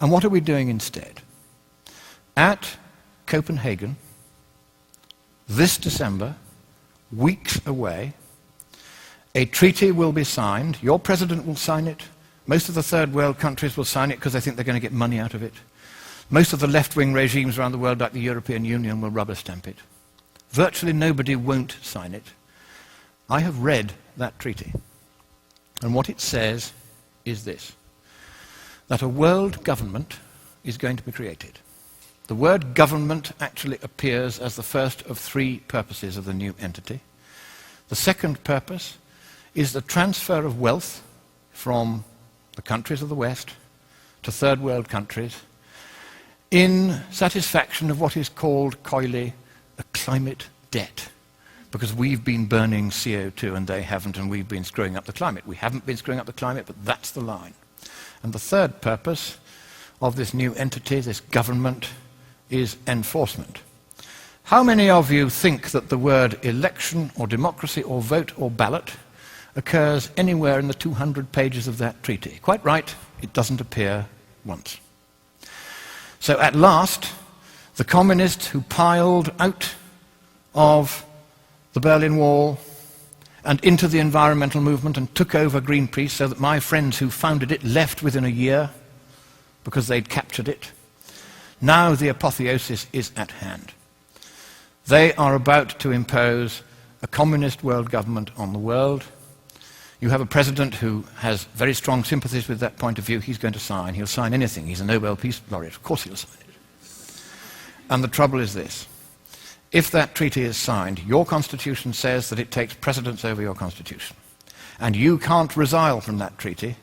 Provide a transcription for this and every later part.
And what are we doing instead? At Copenhagen, this December, weeks away, a treaty will be signed. Your president will sign it. Most of the third world countries will sign it because they think they're going to get money out of it. Most of the left-wing regimes around the world, like the European Union, will rubber stamp it. Virtually nobody won't sign it. I have read that treaty, and what it says is this, that a world government is going to be created. The word government actually appears as the first of three purposes of the new entity. The second purpose is the transfer of wealth from the countries of the West to third world countries in satisfaction of what is called coyly a climate debt, because we've been burning CO2 and they haven't, and we've been screwing up the climate. We haven't been screwing up the climate, but that's the line. And the third purpose of this new entity, this government, is enforcement. How many of you think that the word election or democracy or vote or ballot occurs anywhere in the 200 pages of that treaty? Quite right, it doesn't appear once. So at last, the communists who piled out of the Berlin Wall and into the environmental movement and took over Greenpeace, so that my friends who founded it left within a year because they'd captured it. Now the apotheosis is at hand. They are about to impose a communist world government on the world. You have a president who has very strong sympathies with that point of view. He's going to sign. He'll sign anything. He's a Nobel Peace Laureate. Of course he'll sign it. And the trouble is this. If that treaty is signed, your constitution says that it takes precedence over your constitution. And you can't resile from that treaty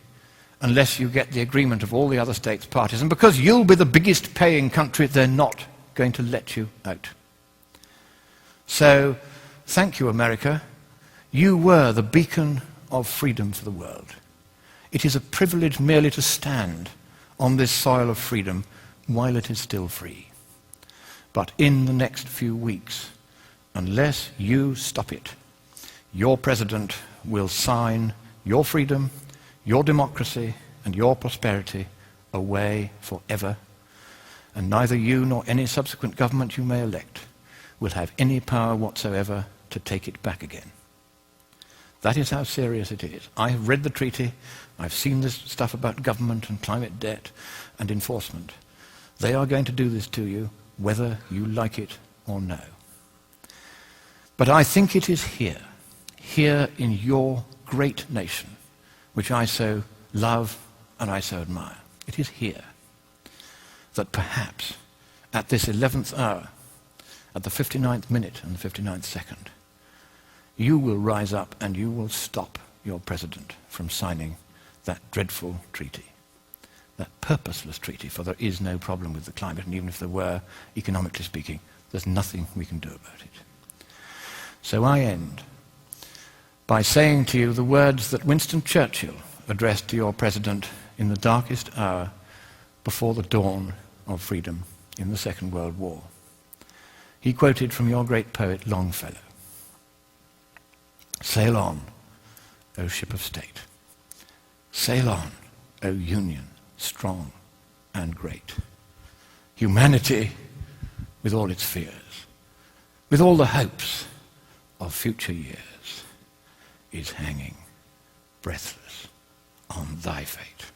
unless you get the agreement of all the other states parties. And because you'll be the biggest paying country, they're not going to let you out. So, thank you, America. You were the beacon of freedom for the world. It is a privilege merely to stand on this soil of freedom while it is still free. But in the next few weeks, unless you stop it, your president will sign your freedom, your democracy, and your prosperity away forever, and neither you nor any subsequent government you may elect will have any power whatsoever to take it back again. That is how serious it is. I have read the treaty. I've seen this stuff about government and climate debt and enforcement. They are going to do this to you, whether you like it or no. But I think it is here in your great nation, which I so love and I so admire. It is here that perhaps at this 11th hour, at the 59th minute and the 59th second, you will rise up and you will stop your president from signing that dreadful treaty, that purposeless treaty, for there is no problem with the climate, and even if there were, economically speaking, there's nothing we can do about it. So I end by saying to you the words that Winston Churchill addressed to your president in the darkest hour before the dawn of freedom in the Second World War. He quoted from your great poet Longfellow. Sail on, O ship of state. Sail on, O Union, strong and great. Humanity, with all its fears, with all the hopes of future years, is hanging breathless on thy fate.